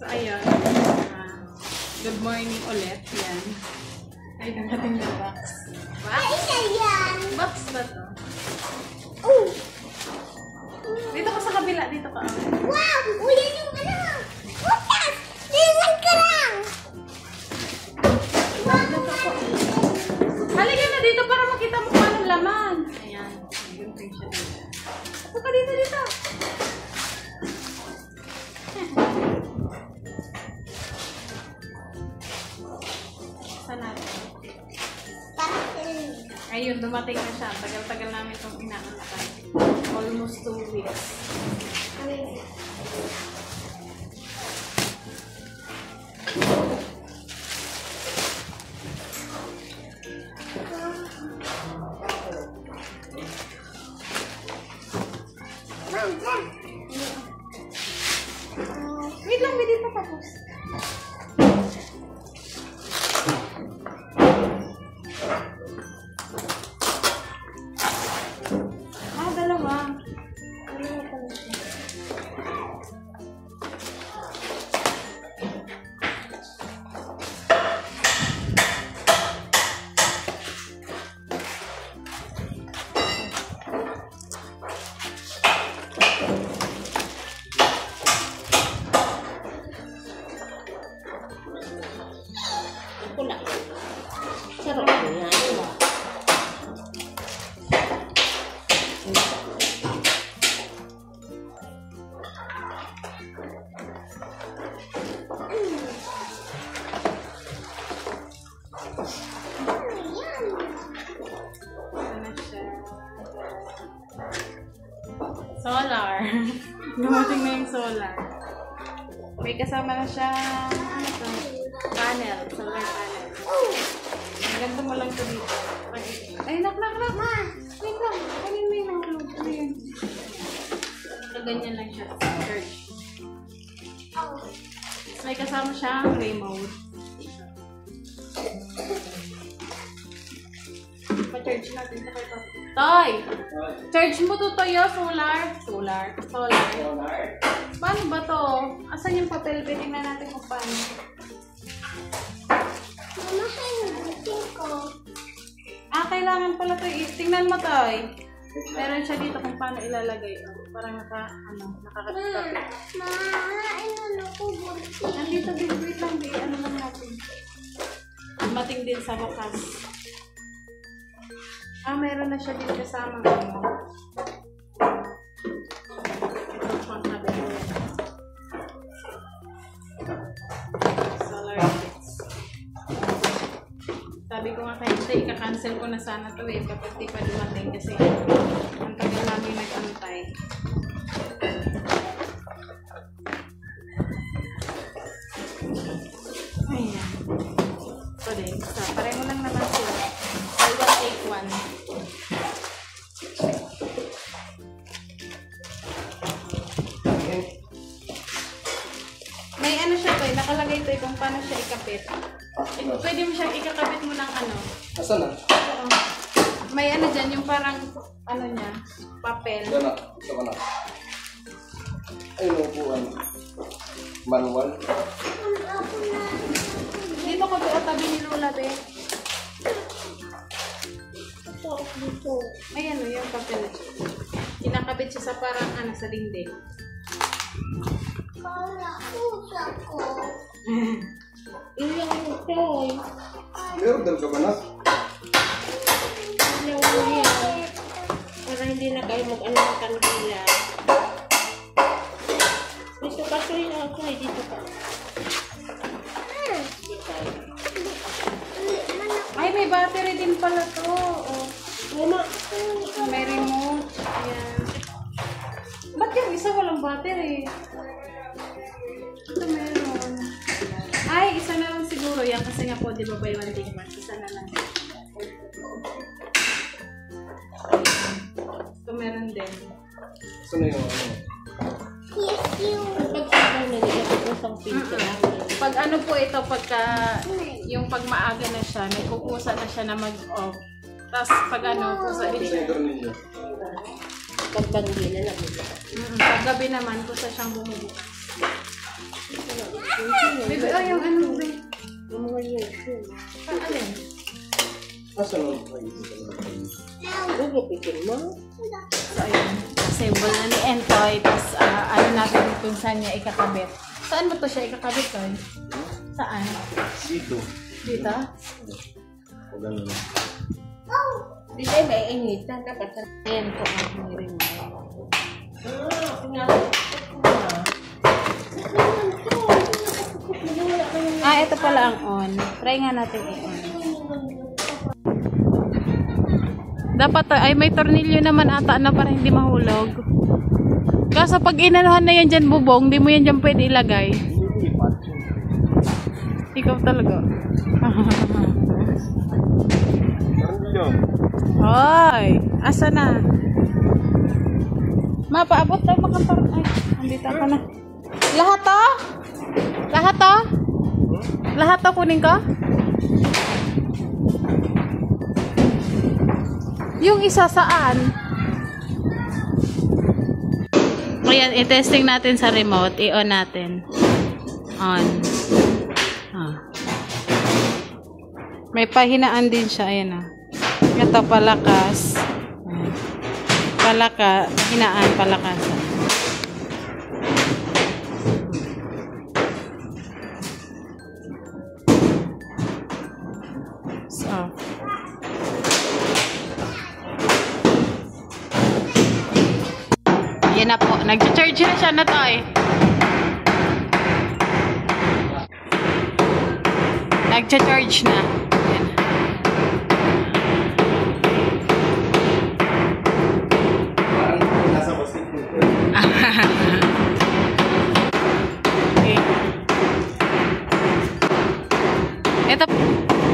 ayun. Good morning ulit. Yan. Ay, nakating na box. Box? Box ba to? Dito ka sa kabila. Dito ka. Wow! Uyan yung ano! Bukas! Lilan ka lang! Halika na dito para makita mo kung anong laman. Ayan. Yung siya dito. Ako ka dito, dito. Saan natin? Ayun, dumating na siya. Tagal-tagal namin itong inaantay. Almost 2 weeks. Wait lang, hindi pa tapos. Dalawa. Dalawa pala siya. Pula. Sarap niya. Solar. Dumating na yung solar. May kasama na siya panel, solar panel. Ganito mo lang ito dito. Ay, nak. Wait lang. Kanin mo yung nahulog. Ano yun? So, ganyan lang siya sa church. May kasama siyang remote. Pa-charge natin sa kayo. Toy! Charge mo to, Toy, Solar. Paano ba to? Asan yung papel? Tingnan natin kung paano. Mama, hanapin ko. Kailangan pala to. Tingnan mo, Toy. Meron siya dito kung paano ilalagay. Para nakakatapit. Ma, ano ko, bursi. Nandito, wait lang, ano lang natin. Mating din sa wakas. Meron na siya din kasama ano. Ito pang sabi ko yan. Solar kits. Sabi ko nga kayo, ika-cancel ko na sana ito kapag di pa dumating kasi ang tagal namin nag-antay. Ayan. Ito din. Pareho lang naman sila. I will take one. May ano siya to, nakalagay ito kung paano siya ikapit. Pwede mo siyang ikakapit mo ng ano. Asan na? Oo. May ano dyan, yung parang ano niya, papel. Ito na. Ay, upuan. Manual. Dito ko doon tabi ni Lola, be. Dito. Ayan o, yung papel na siya. Kinakabit siya sa parang ano, sa dingding. Kala, pusa ko. Ilang ito. Meron ka ba na? Ilang yan. Para hindi na kayo mag-ano ng kandila. Gusto ka ito yung ako, dito ka. Ay, may battery din pala to. Oh. Mama. May remote. Ayan. Ba't yung isa walang battery? Ito meron. Ay, isa na lang siguro yan. Kasi nga po, di ba buy one take one? Isa na lang. Ito meron din. Saan na yung ano? Yes, yung pagkakaw na nila kusang pinto. Pag ano po ito, pagka yung pag maaga na siya, nagkukusa na siya na mag-off. Tapos pag ano, kusa din siya. Ito ninyo. Pagbanggi na lang nila. Pag gabi naman, kusa siyang bumubukas. Baby, oh, yung ano, baby. Alin? Asan ang So, ayun. Symbol na ni Entoy. Tapos, ano natin kung saan niya ikakabit. Saan mo to siya ikakabit, Toy? Saan? dito? Dito? O ganun. Dito ay may initan. Dapat ayan po ang ring mo. Ito pala ang on. Try nga natin i-on. Dapat ay may tornilyo naman ata na para hindi mahulog. Kaso pag inanuhan na yan dyan bubong, di mo yan dyan pwede ilagay. Ikaw talaga. Hoy! Asa na? Ma, paabot tayo makatar... Ay, andito ka na. Lahat to? Lahat to? Lahat to kunin ko? Yung isa saan? Ayan, i-testing natin sa remote. I-on natin. On. May pahinaan din siya. Ayan o. Ito, palakas. Palaka. Hinaan, palakasan. So. Yan na po. Nag-charge na siya na to eh. Nag-charge na. Yan. Parang nasa basit mo. Okay.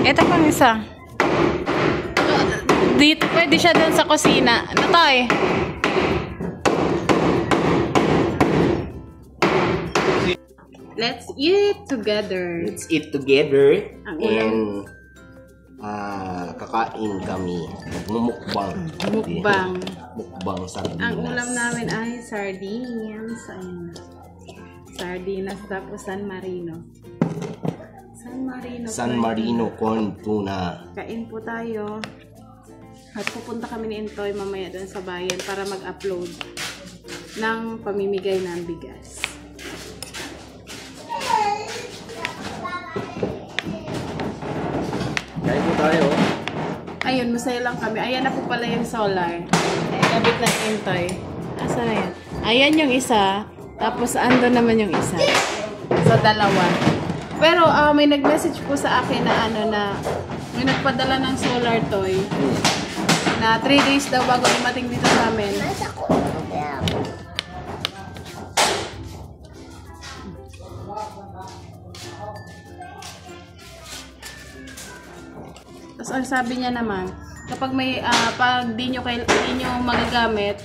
Ito pang isa. Dito pwede siya doon sa kusina. Ano to eh? Let's eat together. Let's eat together Ang and kakain kami. Mumukbang. Mukbang. Mukbang sardinas. Ang ulam namin ay sardines. Ayun. Sardinas tapos San Marino. San Marino corn tuna. Kain po tayo. At pupunta kami ni Entoy mamaya doon sa bayan para mag-upload ng pamimigay ng bigas. Kain po tayo. Ayun, masaya lang kami. Ayan na po pala yung solar. Kabit ng Entoy. Asa na yan? Ayan yung isa. Tapos ando naman yung isa. So, dalawa. Pero may nag-message po sa akin na ano na may nagpadala ng solar toy na 3 days daw bago dumating dito sa amin. Tapos ang sabi niya naman, kapag may pag di nyo magagamit,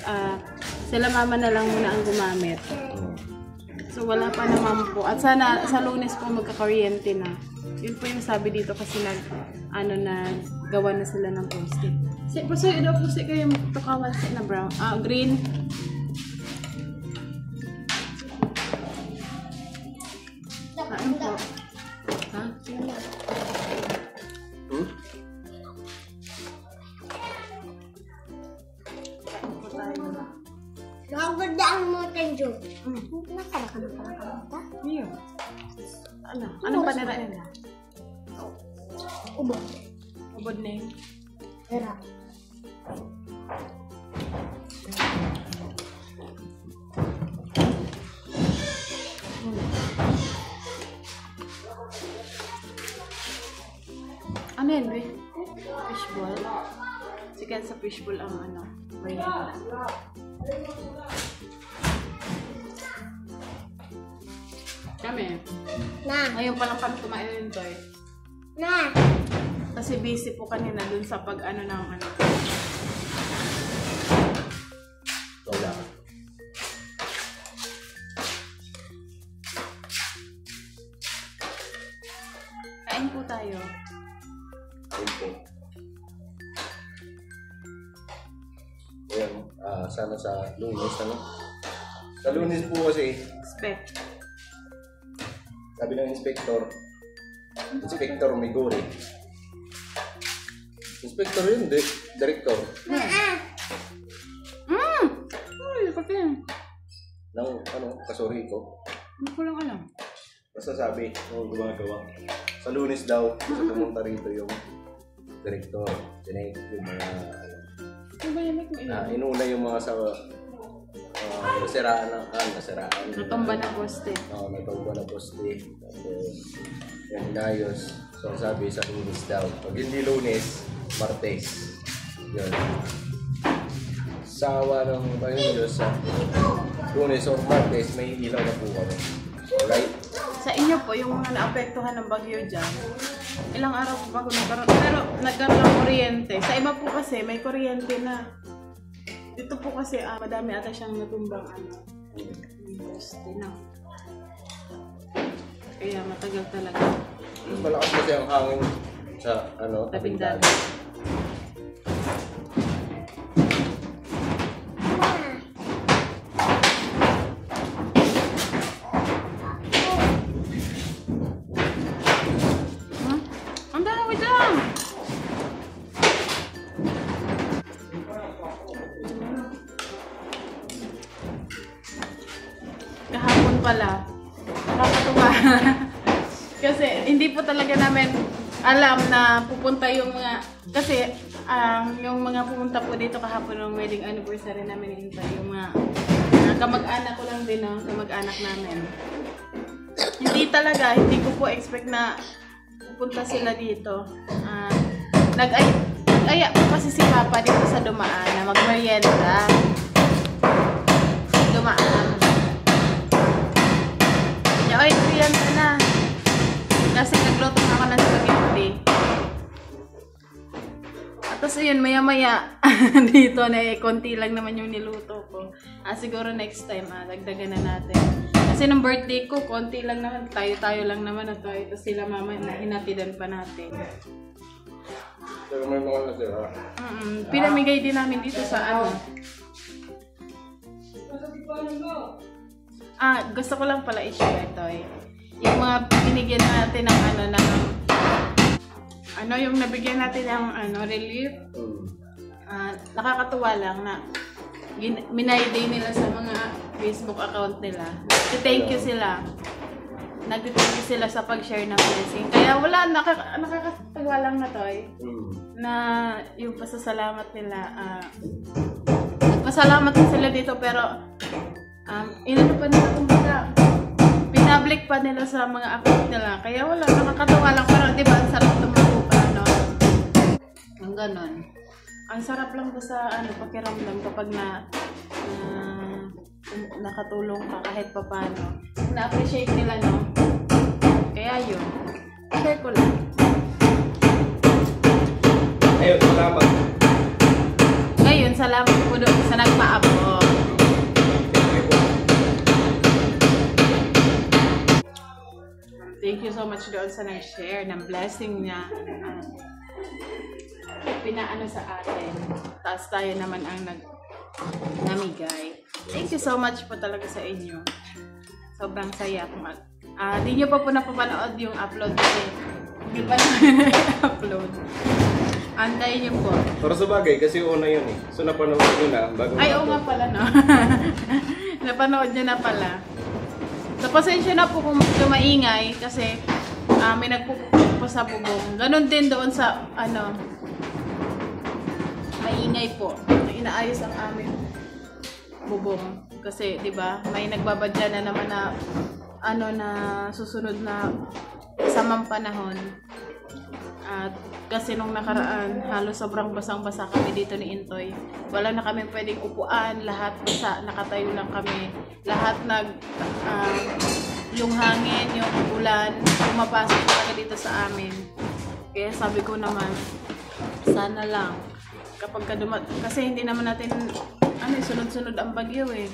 sila mama na lang muna ang gumamit. So wala pa naman po. At sana sa Lunes po magkakaryente na. Yun po yung sabi dito kasi gawa na sila ng post-it. So ito po kayo magtukawan na brown. Green. Ano po? Ha? Nakagandaan mo tayo dyan. Nakakalakan. Iyo. Ano? Anong panira nila? Ubod. Ubod na yun. Era. Ano yan, be? Fishball? Sige, sa fishball ang brain. Kami. Na. Ngayon pa lang kami kumain nito eh. Na. Kasi busy po kanina dun sa pag ng Wala. Kain po tayo. Okay. Ayan, ah, sana sa Lunes, ano? Sa Lunes po kasi, Spec. Sabi ng inspector Miguri. Inspector yun, director. Ay, pati. Ng Kasoriko. Hindi ko lang alam. Basta sabi, gumagawa. Sa Lunes daw, sa pumunta rito yung director. Yung mga, Ano ba yan? inuna yung mga sa nasiraan. Natumba na poste. Oo, natumba na poste. Tapos, yan, inayos. So, sabi sa Lunes daw. Pag hindi Lunes, Martes. Yun. Sawa ng Panginoon Diyos sa Lunes or Martes, may ilaw na po kami. Alright? Sa inyo po, yung mga naapektuhan ng bagyo dyan, ilang araw po bago nagkaroon? Pero nagkaroon ng kuryente. Sa iba po kasi, may kuryente na. Dito po kasi, madami ata siyang natumbang poste na. Kaya matagal talaga. Mas malakas kasi ang hangin sa Tabing dagat. Kahapon pala, nakakatuwa. Kasi hindi po talaga namin alam na pupunta yung mga, kasi yung mga pumunta po dito kahapon ng wedding anniversary namin, yung mga kamag-anak ko lang din, kamag-anak namin. Hindi ko po expect na pupunta sila dito. Nag-aya po kasi si Papa dito sa Dumaan na mag-merienda. Dumaan. Oy, merienda na. Kasi nagluto ako ng spaghetti. Tapos ayun, maya-maya dito na konti lang naman yung niluto ko. Siguro next time, dagdagan na natin. Kasi nung birthday ko, konti lang naman. Tayo lang naman na tayo. Tapos sila mama, hinatidan pa natin. Pero may mga nasira. Pinamigay din namin dito sa gusto ko lang pala i-share ito yung mga binigyan natin ng yung nabigyan natin ng relief. Nakakatuwa lang na minayday nila sa mga Facebook account nila. Thank you sila. Nag-thank you sila sa pag-share ng blessing. Kaya nakakatawa lang na na yung pasasalamat nila. Pasalamat na sila dito pero inano pa nila kumbaga, pinablik pa nila sa mga account nila. Kaya wala, nakakatawa lang. Parang diba, ang sarap tumulong ang ganon. Ang sarap lang ba sa pakiramdam kapag nakatulong ka kahit pa paano. Na-appreciate nila, no? Kaya yun. Share ko lang. Ayun, salamat. Ngayon, salamat po doon sa nagpaabot. Thank you so much doon sa nag-share ng blessing niya. Pinaano sa atin. Tapos tayo naman ang namigay. Thank you so much po talaga sa inyo. Sobrang saya. Di nyo pa po napapanood yung upload kasi hindi pa namin upload. Antayin nyo po. Pero sa bagay, kasi una yun eh. So napanood nyo na bago ay, oo nga pala, no? Napanood nyo na pala. So, pasensya na po kung maingay kasi may nagpupukpok po sa bubong. Ganon din doon sa, maingay po. Inaayos ang aming bubong. Kasi, di ba, may nagbabadya na naman na, na susunod na samang panahon. At kasi nung nakaraan, halos sobrang basang-basa kami dito ni Intoy. Wala na kami pwedeng upuan, lahat basa, nakatayo lang kami. Lahat yung hangin, yung ulan, pumapasok talaga dito sa amin. Kaya sabi ko naman, sana lang. Kapag kasi hindi naman natin, sunod-sunod ang bagyo eh.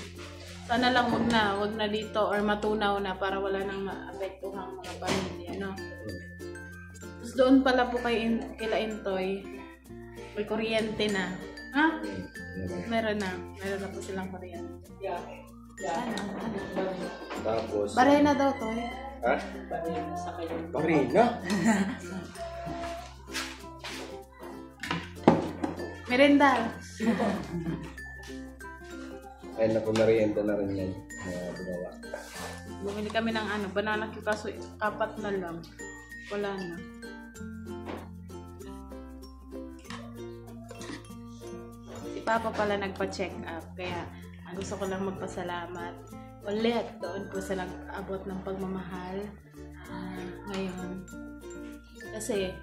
Sana lang wag na dito or matunaw na para wala nang maapektuhang mga pamilya, no? Doon pala po kay Intoy, may kuryente na. Ha? Ano? Meron na. Meron na po silang kuryente. Ano? Tapos... Barena daw to eh. Ha? Barena? Merenda. Ayun na po, merienda na rin yan. Ginawa. Bumili kami ng ano, banana cue kaso 4 na lang. Wala na. Si Papa pala nagpa-check up. Kaya gusto ko lang magpasalamat ulit doon po sa nag-abot ng pagmamahal ngayon. Kasi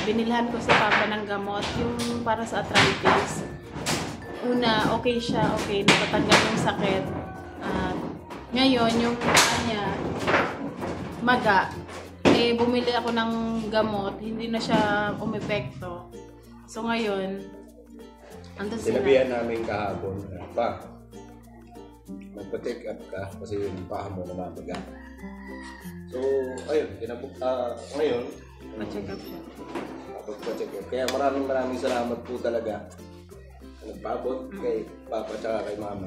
binilhan ko si Papa ng gamot yung para sa arthritis. Una, okay siya, okay, natatanggal yung sakit. Ngayon, yung kanya, maga, bumili ako ng gamot, hindi na siya umepekto. So ngayon, andun sila. Sinabihan namin kahapon, pa, magpa-check up ka kasi yung paha mo namamaga. So, ayun, ngayon, Pa-check up siya. Pagpa-check up. Kaya maraming salamat po talaga. Nagpabot kay Papa tsaka kay Mama.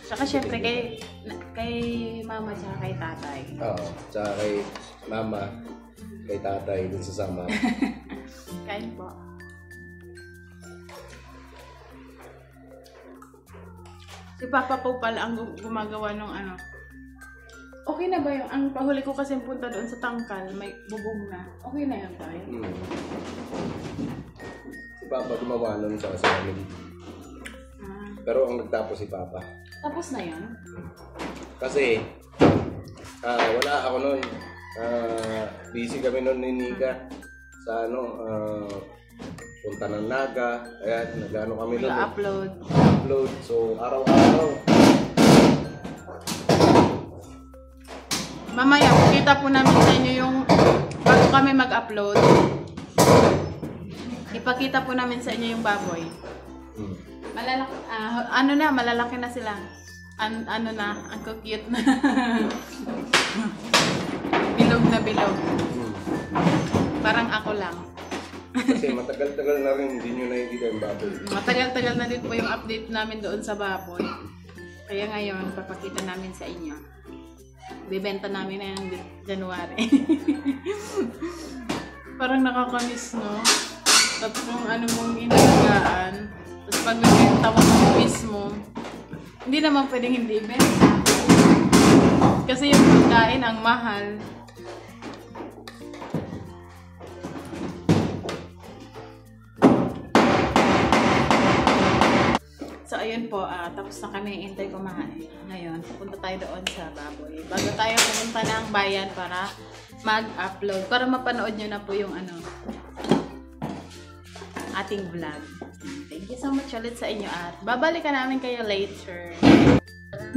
Saka syempre kay Mama tsaka kay Tatay. Oo, tsaka kay Mama, kay Tatay dun sa sama. Kain po. Si Papa po pala ang gumagawa ng ano. Okay na ba yung, ang pahuli ko kasi punta doon sa tangkal, may bubong na. Okay na yan tayo? Si Papa gumawa nun sa amin. Pero ang nagtapos si Papa. Tapos na yan? Kasi, wala ako nun. Busy kami nun ni Nika sa punta ng Naga. Ayan, nag-ano kami nun. Upload. Upload. So, araw-araw. Mamaya, kita po namin sa inyo yung bago kami mag-upload. Ipakita po namin sa inyo yung baboy. Malalaki, malalaki na sila. Ano na, ang cute na. Bilog na bilog. Parang ako lang. Kasi matagal-tagal na rin hindi nyo nakikita yung baboy. Matagal-tagal na din po yung update namin doon sa baboy. Kaya ngayon, papakita namin sa inyo. Bibenta namin na yung January. Parang nakakamiss, no? Tapos kung ano mong inalagaan, tapos pag bibenta mo mismo, hindi naman pwedeng hindi ibenta. Kasi yung pagkain ang mahal. So, ayun po, tapos na kami hintay kumain. Ngayon, pupunta tayo doon sa baboy. Bago tayo pumunta ng bayan para mag-upload. Para mapanood nyo na po yung ating vlog. Thank you so much ulit sa inyo at babalikan namin kayo later.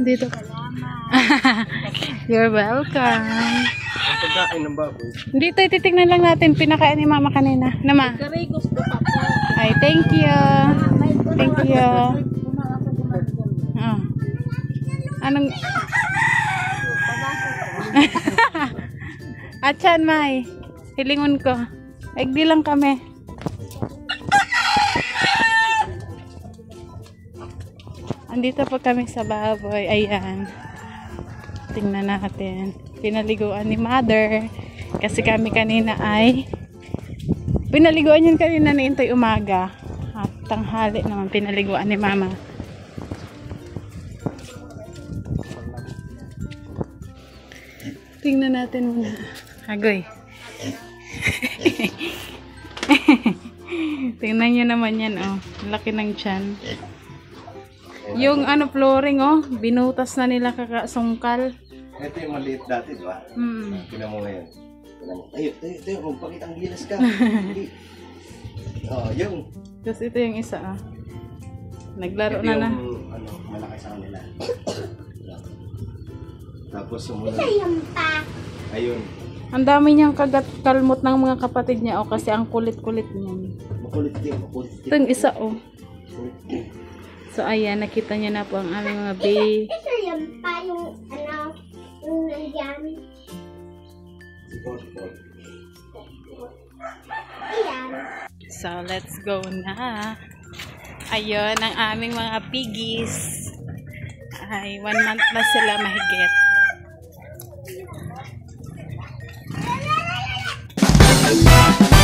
Dito ka. You're welcome. Ang pagkain ng baboy. Dito, titignan lang natin. Pinakain ni Mama kanina. Nama? Ay, thank you. Thank you. Oh. Anong... Atyan, May. Hilingon ko. Egdi lang kami. Andito po kami sa baboy. Ayan. Tingnan natin. Pinaliguan ni Mother. Kasi kami kanina ay... Pinaliguan yun kanina ni Intoy umaga. At tanghali naman pinaliguan ni Mama. Tingnan natin muna. Agoy. Tingnan nyo naman yan, oh. Laki ng tiyan. Yung flooring, oh. Binutas na nila kakasungkal. Ito yung maliit dati, di ba? Tingnan mo ngayon. Tayo, magpakita ang gilas ka. Yung. Tapos ito yung isa, ah. Naglaro Ito na. yung, malaki sa kanila. Tapos sumunod. Ayun. Ang dami niyang kalmot ng mga kapatid niya, oh. Kasi ang kulit-kulit niya. Makulit din, makulit din. Ito yung isa, oh. Makulit din. So, ayan. Nakita niyo na po ang aming mga baby. Ito yung pa yung nandiyan. Sipol. Ayan. So, let's go na. Ayun, ang aming mga piggies. Ay, 1 month na sila mahigit. La, la, la, la.